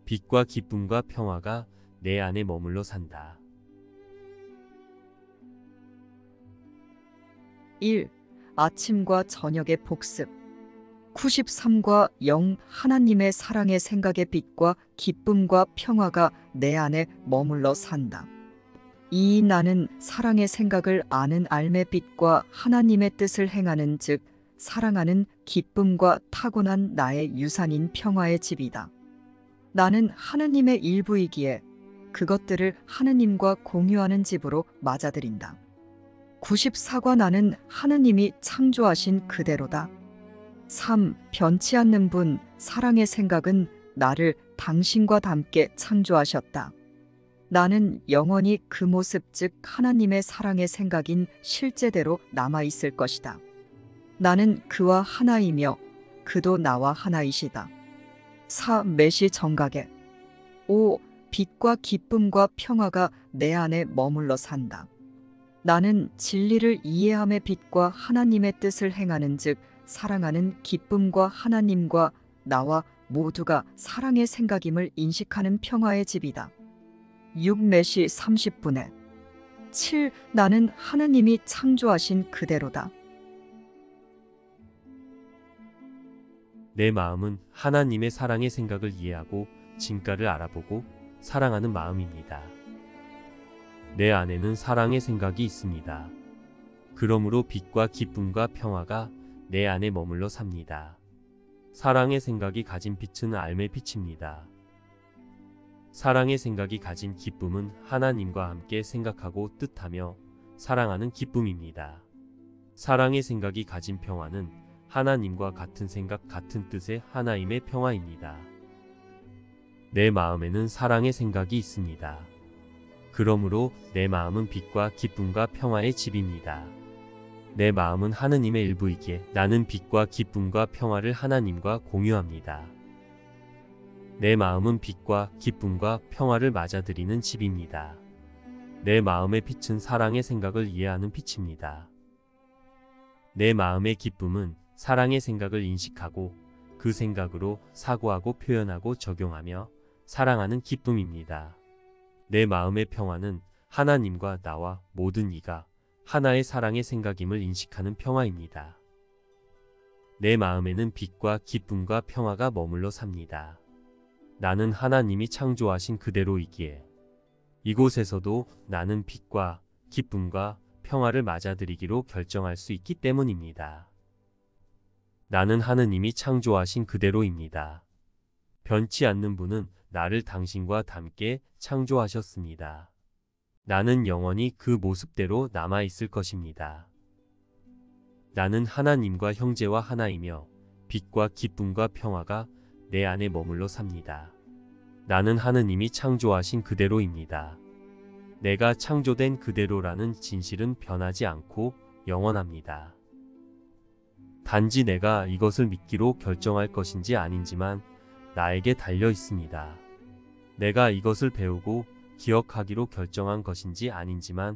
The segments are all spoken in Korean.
빛과 기쁨과 평화가 내 안에 머물러 산다. 1. 아침과 저녁의 복습. 93과 0. 하나님의 사랑의 생각의 빛과 기쁨과 평화가 내 안에 머물러 산다. 2. 나는 사랑의 생각을 아는 알매 빛과 하나님의 뜻을 행하는 즉 사랑하는 기쁨과 타고난 나의 유산인 평화의 집이다. 나는 하느님의 일부이기에 그것들을 하느님과 공유하는 집으로 맞아들인다. 94과 나는 하느님이 창조하신 그대로다. 3. 변치 않는 분, 사랑의 생각은 나를 당신과 닮게 창조하셨다. 나는 영원히 그 모습 즉 하나님의 사랑의 생각인 실제대로 남아있을 것이다. 나는 그와 하나이며 그도 나와 하나이시다. 4. 매시 정각에. 5. 빛과 기쁨과 평화가 내 안에 머물러 산다. 나는 진리를 이해함의 빛과 하나님의 뜻을 행하는 즉 사랑하는 기쁨과 하나님과 나와 모두가 사랑의 생각임을 인식하는 평화의 집이다. 6. 매시 30분에. 7. 나는 하느님이 창조하신 그대로다. 내 마음은 하나님의 사랑의 생각을 이해하고 진가를 알아보고 사랑하는 마음입니다. 내 안에는 사랑의 생각이 있습니다. 그러므로 빛과 기쁨과 평화가 내 안에 머물러 삽니다. 사랑의 생각이 가진 빛은 알매 빛입니다. 사랑의 생각이 가진 기쁨은 하나님과 함께 생각하고 뜻하며 사랑하는 기쁨입니다. 사랑의 생각이 가진 평화는 하나님과 같은 생각 같은 뜻의 하나임의 평화입니다. 내 마음에는 사랑의 생각이 있습니다. 그러므로 내 마음은 빛과 기쁨과 평화의 집입니다. 내 마음은 하느님의 일부이기에 나는 빛과 기쁨과 평화를 하나님과 공유합니다. 내 마음은 빛과 기쁨과 평화를 맞아들이는 집입니다. 내 마음의 빛은 사랑의 생각을 이해하는 빛입니다. 내 마음의 기쁨은 사랑의 생각을 인식하고 그 생각으로 사고하고 표현하고 적용하며 사랑하는 기쁨입니다. 내 마음의 평화는 하나님과 나와 모든 이가 하나의 사랑의 생각임을 인식하는 평화입니다. 내 마음에는 빛과 기쁨과 평화가 머물러 삽니다. 나는 하나님이 창조하신 그대로이기에 이곳에서도 나는 빛과 기쁨과 평화를 맞아들이기로 결정할 수 있기 때문입니다. 나는 하느님이 창조하신 그대로입니다. 변치 않는 분은 나를 당신과 닮게 창조하셨습니다. 나는 영원히 그 모습대로 남아있을 것입니다. 나는 하나님과 형제와 하나이며 빛과 기쁨과 평화가 내 안에 머물러 삽니다. 나는 하느님이 창조하신 그대로입니다. 내가 창조된 그대로라는 진실은 변하지 않고 영원합니다. 단지 내가 이것을 믿기로 결정할 것인지 아닌지만 나에게 달려 있습니다. 내가 이것을 배우고 기억하기로 결정한 것인지 아닌지만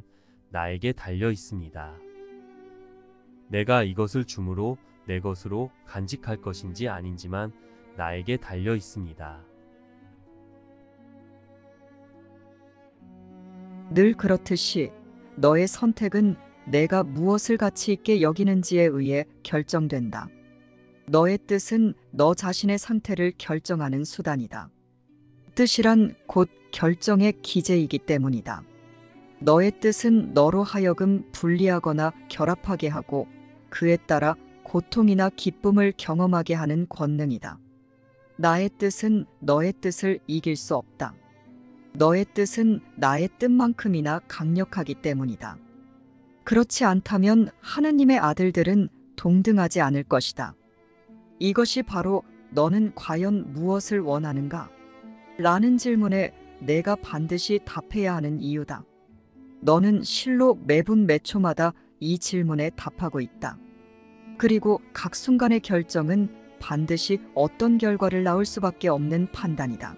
나에게 달려 있습니다. 내가 이것을 줌으로 내 것으로 간직할 것인지 아닌지만 나에게 달려 있습니다. 늘 그렇듯이 너의 선택은 내가 무엇을 가치 있게 여기는지에 의해 결정된다. 너의 뜻은 너 자신의 상태를 결정하는 수단이다. 뜻이란 곧 결정의 기제이기 때문이다. 너의 뜻은 너로 하여금 분리하거나 결합하게 하고 그에 따라 고통이나 기쁨을 경험하게 하는 권능이다. 나의 뜻은 너의 뜻을 이길 수 없다. 너의 뜻은 나의 뜻만큼이나 강력하기 때문이다. 그렇지 않다면 하느님의 아들들은 동등하지 않을 것이다. 이것이 바로 너는 과연 무엇을 원하는가? 라는 질문에 내가 반드시 답해야 하는 이유다. 너는 실로 매분 매초마다 이 질문에 답하고 있다. 그리고 각 순간의 결정은 반드시 어떤 결과를 낳을 수밖에 없는 판단이다.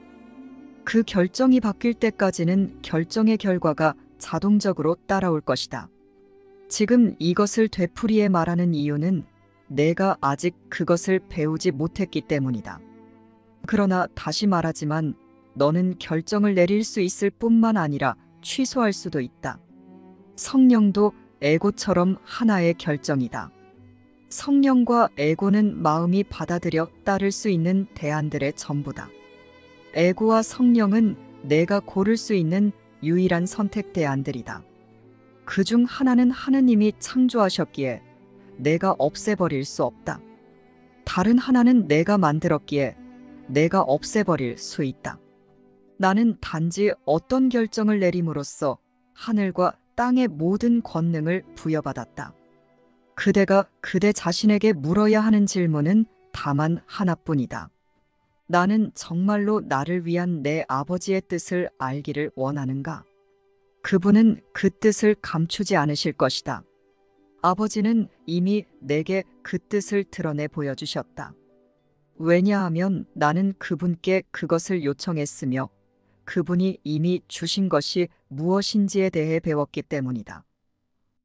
그 결정이 바뀔 때까지는 결정의 결과가 자동적으로 따라올 것이다. 지금 이것을 되풀이해 말하는 이유는 내가 아직 그것을 배우지 못했기 때문이다. 그러나 다시 말하지만 너는 결정을 내릴 수 있을 뿐만 아니라 취소할 수도 있다. 성령도 에고처럼 하나의 결정이다. 성령과 에고는 마음이 받아들여 따를 수 있는 대안들의 전부다. 에고와 성령은 내가 고를 수 있는 유일한 선택 대안들이다. 그중 하나는 하느님이 창조하셨기에 내가 없애버릴 수 없다. 다른 하나는 내가 만들었기에 내가 없애버릴 수 있다. 나는 단지 어떤 결정을 내림으로써 하늘과 땅의 모든 권능을 부여받았다. 그대가 그대 자신에게 물어야 하는 질문은 다만 하나뿐이다. 나는 정말로 나를 위한 내 아버지의 뜻을 알기를 원하는가? 그분은 그 뜻을 감추지 않으실 것이다. 아버지는 이미 내게 그 뜻을 드러내 보여주셨다. 왜냐하면 나는 그분께 그것을 요청했으며 그분이 이미 주신 것이 무엇인지에 대해 배웠기 때문이다.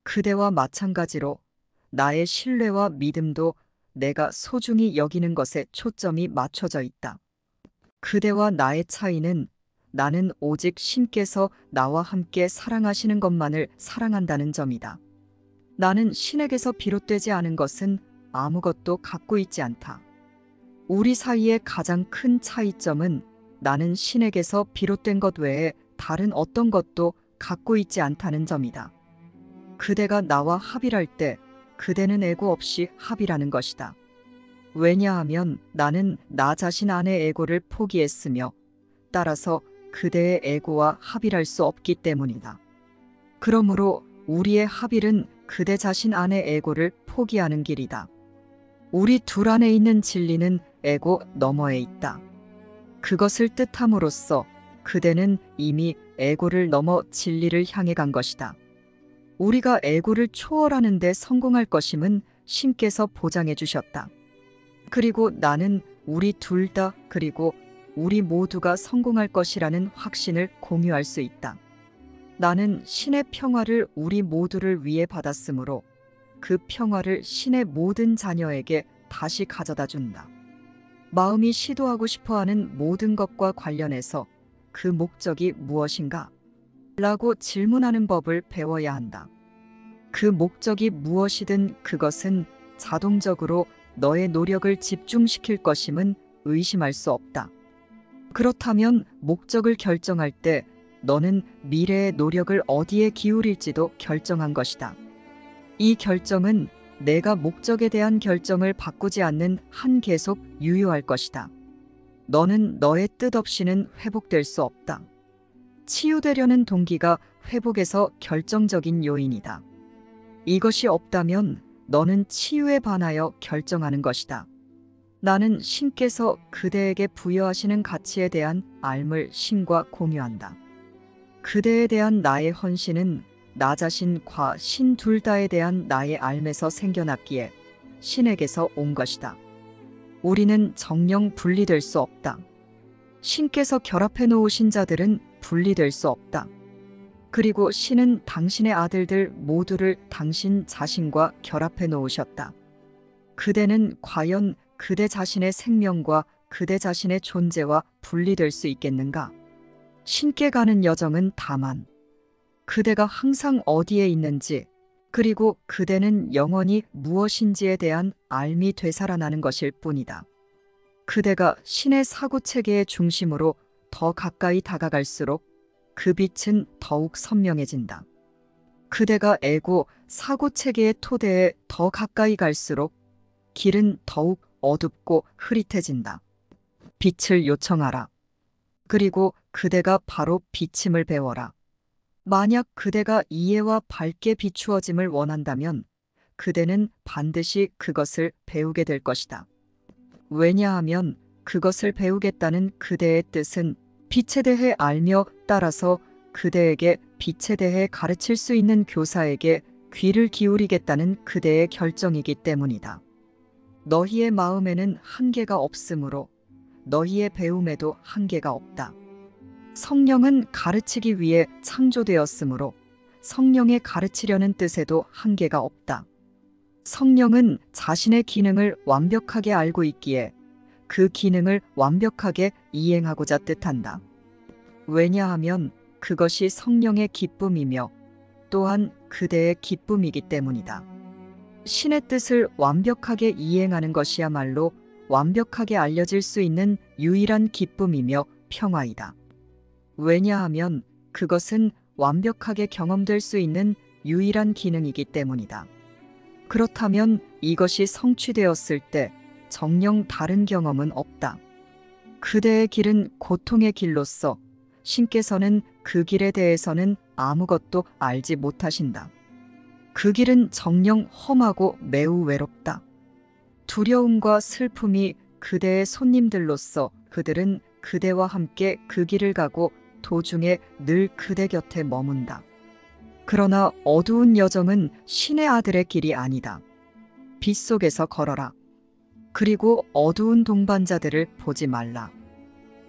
그대와 마찬가지로 나의 신뢰와 믿음도 내가 소중히 여기는 것에 초점이 맞춰져 있다. 그대와 나의 차이는 나는 오직 신께서 나와 함께 사랑하시는 것만을 사랑한다는 점이다. 나는 신에게서 비롯되지 않은 것은 아무것도 갖고 있지 않다. 우리 사이의 가장 큰 차이점은 나는 신에게서 비롯된 것 외에 다른 어떤 것도 갖고 있지 않다는 점이다. 그대가 나와 합일할 때 그대는 에고 없이 합일하는 것이다. 왜냐하면 나는 나 자신 안의 에고를 포기했으며 따라서 그대의 에고와 합일할 수 없기 때문이다. 그러므로 우리의 합일은 그대 자신 안의 에고를 포기하는 길이다. 우리 둘 안에 있는 진리는 에고 너머에 있다. 그것을 뜻함으로써 그대는 이미 에고를 넘어 진리를 향해 간 것이다. 우리가 에고를 초월하는 데 성공할 것임은 신께서 보장해 주셨다. 그리고 나는 우리 둘 다 그리고 우리 모두가 성공할 것이라는 확신을 공유할 수 있다. 나는 신의 평화를 우리 모두를 위해 받았으므로 그 평화를 신의 모든 자녀에게 다시 가져다 준다. 마음이 시도하고 싶어하는 모든 것과 관련해서 그 목적이 무엇인가? 라고 질문하는 법을 배워야 한다. 그 목적이 무엇이든 그것은 자동적으로 너의 노력을 집중시킬 것임은 의심할 수 없다. 그렇다면 목적을 결정할 때 너는 미래의 노력을 어디에 기울일지도 결정한 것이다. 이 결정은 내가 목적에 대한 결정을 바꾸지 않는 한 계속 유효할 것이다. 너는 너의 뜻 없이는 회복될 수 없다. 치유되려는 동기가 회복에서 결정적인 요인이다. 이것이 없다면 너는 치유에 반하여 결정하는 것이다. 나는 신께서 그대에게 부여하시는 가치에 대한 알을 신과 공유한다. 그대에 대한 나의 헌신은 나 자신과 신 둘 다에 대한 나의 알에서 생겨났기에 신에게서 온 것이다. 우리는 정령 분리될 수 없다. 신께서 결합해 놓으신 자들은 분리될 수 없다. 그리고 신은 당신의 아들들 모두를 당신 자신과 결합해 놓으셨다. 그대는 과연 그대 자신의 생명과 그대 자신의 존재와 분리될 수 있겠는가? 신께 가는 여정은 다만 그대가 항상 어디에 있는지 그리고 그대는 영원히 무엇인지에 대한 알미 되살아나는 것일 뿐이다. 그대가 신의 사고체계의 중심으로 더 가까이 다가갈수록 그 빛은 더욱 선명해진다. 그대가 에고 사고체계의 토대에 더 가까이 갈수록 길은 더욱 어둡고 흐릿해진다. 빛을 요청하라. 그리고 그대가 바로 비침을 배워라. 만약 그대가 이해와 밝게 비추어짐을 원한다면 그대는 반드시 그것을 배우게 될 것이다. 왜냐하면 그것을 배우겠다는 그대의 뜻은 빛에 대해 알며 따라서 그대에게 빛에 대해 가르칠 수 있는 교사에게 귀를 기울이겠다는 그대의 결정이기 때문이다. 너희의 마음에는 한계가 없으므로 너희의 배움에도 한계가 없다. 성령은 가르치기 위해 창조되었으므로 성령의 가르치려는 뜻에도 한계가 없다. 성령은 자신의 기능을 완벽하게 알고 있기에 그 기능을 완벽하게 이행하고자 뜻한다. 왜냐하면 그것이 성령의 기쁨이며 또한 그대의 기쁨이기 때문이다. 신의 뜻을 완벽하게 이행하는 것이야말로 완벽하게 알려질 수 있는 유일한 기쁨이며 평화이다. 왜냐하면 그것은 완벽하게 경험될 수 있는 유일한 기능이기 때문이다. 그렇다면 이것이 성취되었을 때 정녕 다른 경험은 없다. 그대의 길은 고통의 길로서 신께서는 그 길에 대해서는 아무것도 알지 못하신다. 그 길은 정녕 험하고 매우 외롭다. 두려움과 슬픔이 그대의 손님들로서 그들은 그대와 함께 그 길을 가고 도중에 늘 그대 곁에 머문다. 그러나 어두운 여정은 신의 아들의 길이 아니다. 빛 속에서 걸어라. 그리고 어두운 동반자들을 보지 말라.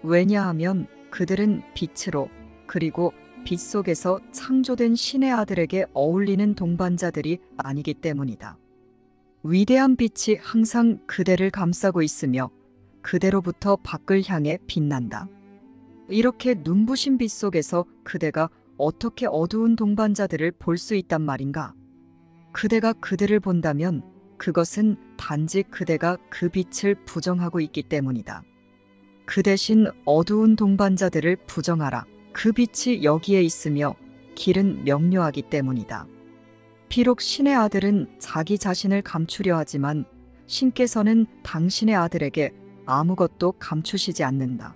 왜냐하면 그들은 빛으로 그리고 빛 속에서 창조된 신의 아들에게 어울리는 동반자들이 아니기 때문이다. 위대한 빛이 항상 그대를 감싸고 있으며 그대로부터 밖을 향해 빛난다. 이렇게 눈부신 빛 속에서 그대가 어떻게 어두운 동반자들을 볼 수 있단 말인가? 그대가 그들을 본다면 그것은 단지 그대가 그 빛을 부정하고 있기 때문이다. 그 대신 어두운 동반자들을 부정하라. 그 빛이 여기에 있으며 길은 명료하기 때문이다. 비록 신의 아들은 자기 자신을 감추려 하지만 신께서는 당신의 아들에게 아무것도 감추시지 않는다.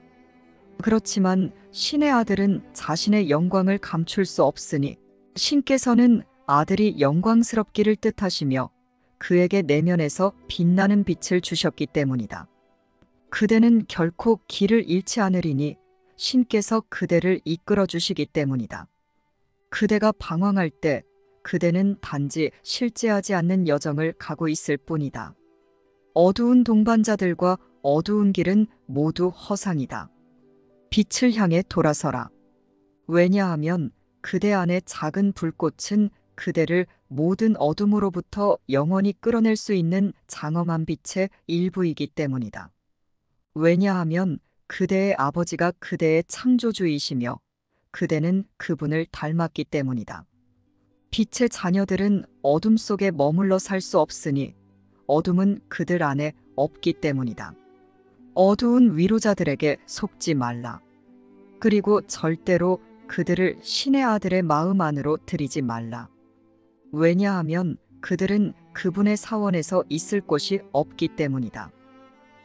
그렇지만 신의 아들은 자신의 영광을 감출 수 없으니 신께서는 아들이 영광스럽기를 뜻하시며 그에게 내면에서 빛나는 빛을 주셨기 때문이다. 그대는 결코 길을 잃지 않으리니 신께서 그대를 이끌어 주시기 때문이다. 그대가 방황할 때 그대는 단지 실제하지 않는 여정을 가고 있을 뿐이다. 어두운 동반자들과 어두운 길은 모두 허상이다. 빛을 향해 돌아서라. 왜냐하면 그대 안의 작은 불꽃은 그대를 모든 어둠으로부터 영원히 끌어낼 수 있는 장엄한 빛의 일부이기 때문이다. 왜냐하면 그대의 아버지가 그대의 창조주이시며 그대는 그분을 닮았기 때문이다. 빛의 자녀들은 어둠 속에 머물러 살 수 없으니 어둠은 그들 안에 없기 때문이다. 어두운 위로자들에게 속지 말라. 그리고 절대로 그들을 신의 아들의 마음 안으로 들이지 말라. 왜냐하면 그들은 그분의 사원에서 있을 곳이 없기 때문이다.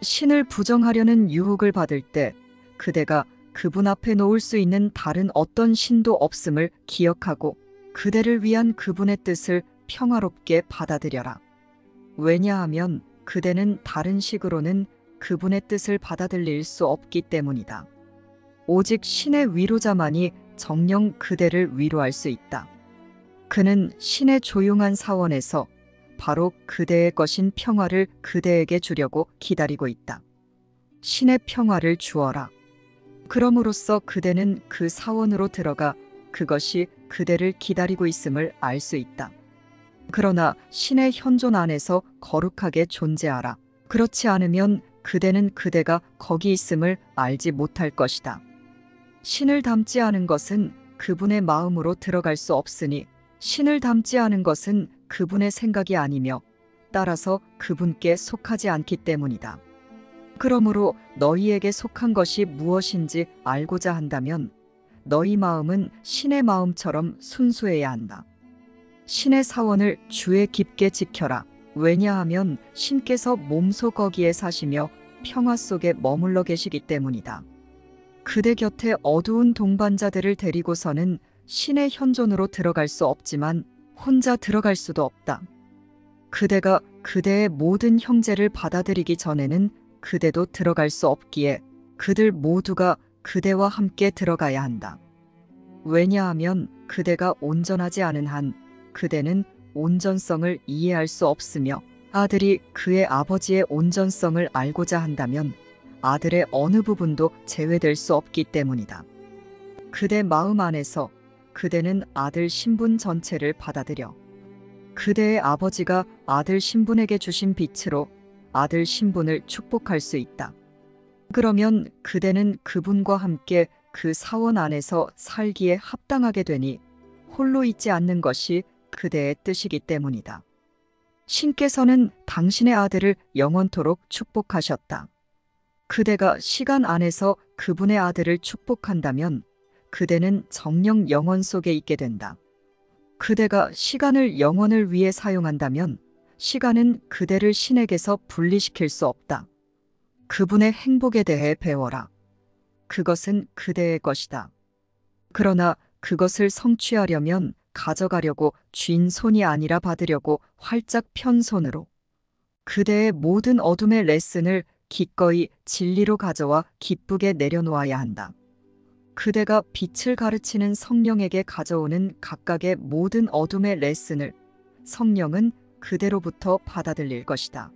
신을 부정하려는 유혹을 받을 때 그대가 그분 앞에 놓을 수 있는 다른 어떤 신도 없음을 기억하고 그대를 위한 그분의 뜻을 평화롭게 받아들여라. 왜냐하면 그대는 다른 식으로는 그분의 뜻을 받아들일 수 없기 때문이다. 오직 신의 위로자만이 정녕 그대를 위로할 수 있다. 그는 신의 조용한 사원에서 바로 그대의 것인 평화를 그대에게 주려고 기다리고 있다. 신의 평화를 주어라. 그럼으로써 그대는 그 사원으로 들어가 그것이 그대를 기다리고 있음을 알 수 있다. 그러나 신의 현존 안에서 거룩하게 존재하라. 그렇지 않으면 그대는 그대가 거기 있음을 알지 못할 것이다. 신을 닮지 않은 것은 그분의 마음으로 들어갈 수 없으니 신을 닮지 않은 것은 그분의 생각이 아니며 따라서 그분께 속하지 않기 때문이다. 그러므로 너희에게 속한 것이 무엇인지 알고자 한다면 너희 마음은 신의 마음처럼 순수해야 한다. 신의 사원을 주의 깊게 지켜라. 왜냐하면 신께서 몸소 거기에 사시며 평화 속에 머물러 계시기 때문이다. 그대 곁에 어두운 동반자들을 데리고서는 신의 현존으로 들어갈 수 없지만 혼자 들어갈 수도 없다. 그대가 그대의 모든 형제를 받아들이기 전에는 그대도 들어갈 수 없기에 그들 모두가 그대와 함께 들어가야 한다. 왜냐하면 그대가 온전하지 않은 한 그대는 온전성을 이해할 수 없으며 아들이 그의 아버지의 온전성을 알고자 한다면 아들의 어느 부분도 제외될 수 없기 때문이다. 그대 마음 안에서 그대는 아들 신분 전체를 받아들여 그대의 아버지가 아들 신분에게 주신 빛으로 아들 신분을 축복할 수 있다. 그러면 그대는 그분과 함께 그 사원 안에서 살기에 합당하게 되니 홀로 있지 않는 것이 그대의 뜻이기 때문이다. 신께서는 당신의 아들을 영원토록 축복하셨다. 그대가 시간 안에서 그분의 아들을 축복한다면 그대는 정령 영원 속에 있게 된다. 그대가 시간을 영원을 위해 사용한다면 시간은 그대를 신에게서 분리시킬 수 없다. 그분의 행복에 대해 배워라. 그것은 그대의 것이다. 그러나 그것을 성취하려면 가져가려고 쥔 손이 아니라 받으려고 활짝 편 손으로 그대의 모든 어둠의 레슨을 기꺼이 진리로 가져와 기쁘게 내려놓아야 한다. 그대가 빛을 가르치는 성령에게 가져오는 각각의 모든 어둠의 레슨을 성령은 그대로부터 받아들일 것이다.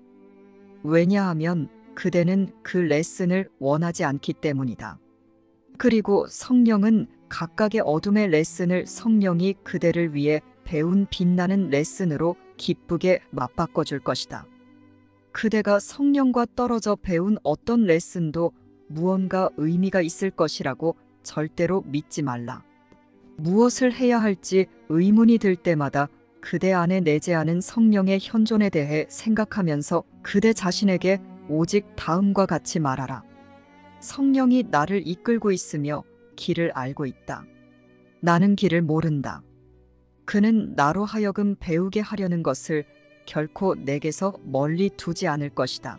왜냐하면 그대는 그 레슨을 원하지 않기 때문이다. 그리고 성령은 각각의 어둠의 레슨을 성령이 그대를 위해 배운 빛나는 레슨으로 기쁘게 맞바꿔 줄 것이다. 그대가 성령과 떨어져 배운 어떤 레슨도 무언가 의미가 있을 것이라고 절대로 믿지 말라. 무엇을 해야 할지 의문이 들 때마다 그대 안에 내재하는 성령의 현존에 대해 생각하면서 그대 자신에게 오직 다음과 같이 말하라. 성령이 나를 이끌고 있으며 길을 알고 있다. 나는 길을 모른다. 그는 나로 하여금 배우게 하려는 것을 결코 내게서 멀리 두지 않을 것이다.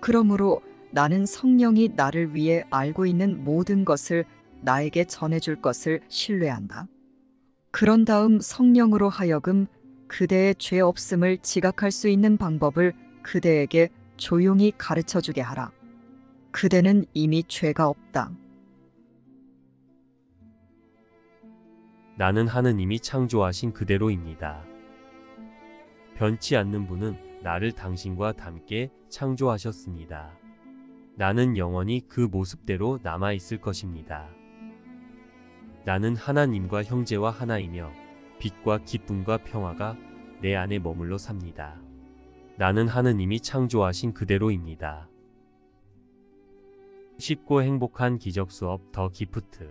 그러므로 나는 성령이 나를 위해 알고 있는 모든 것을 나에게 전해줄 것을 신뢰한다. 그런 다음 성령으로 하여금 그대의 죄 없음을 지각할 수 있는 방법을 그대에게 조용히 가르쳐주게 하라. 그대는 이미 죄가 없다. 나는 하느님이 창조하신 그대로입니다. 변치 않는 분은 나를 당신과 함께 창조하셨습니다. 나는 영원히 그 모습대로 남아있을 것입니다. 나는 하나님과 형제와 하나이며 빛과 기쁨과 평화가 내 안에 머물러 삽니다. 나는 하느님이 창조하신 그대로입니다. 쉽고 행복한 기적 수업 더 기프트.